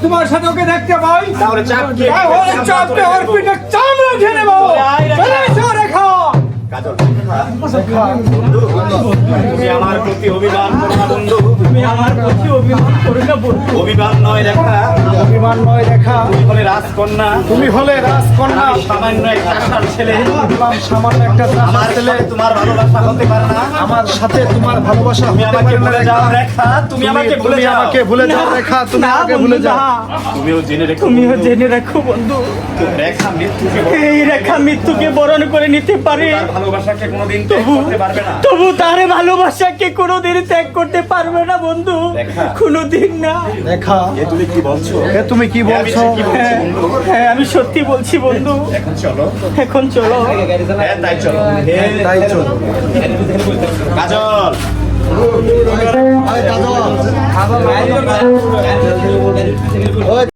তোমার সাথে ওকে দেখতে পাই তাহলে চাপকে ওর পিঠে চামড়া ঢেলে দেবো। তুমি আমার প্রতি অভিমান করো না বন্ধু, তুমি আমার প্রতি অভিমান করো না বন্ধু। অভিমান নয় রেখা, অভিমান নয় রেখা। তুমি হলে রাজকন্যা, তুমি হলে রাজকন্যা। সামান্য একটা চাষার ছেলে, সামান্য একটা চাষার ছেলে। তোমার ভালোবাসা হতে পারে না আমার সাথে, তোমার ভালোবাসা তুমি আমাকে ভুলে যাও রেখা, তুমি আমাকে ভুলে যাও, আমাকে ভুলে যাও রেখা, তুমি আমাকে ভুলে যাও। তুমিও জেনে রাখো, তুমিও জেনে রাখো বন্ধু, রেখা মৃত্যুকে, এই রেখা মৃত্যুকে বরণ করে নিতে পারে, ভালোবাসাকে কোনোদিন ত্যাগ করতে পারবে না। তবু তার ভালোবাসাকে কোনোদিন ত্যাগ করতে পারবে না বন্ধু, কোনোদিন না। রেখা তুমি কি বলছো, তুমি কি বলছো? হ্যাঁ আমি সত্যি বলছি বন্ধু। এখন চলো, এখন চলো। হ্যাঁ তাই চলো, তাই চলো। কাজল কাজল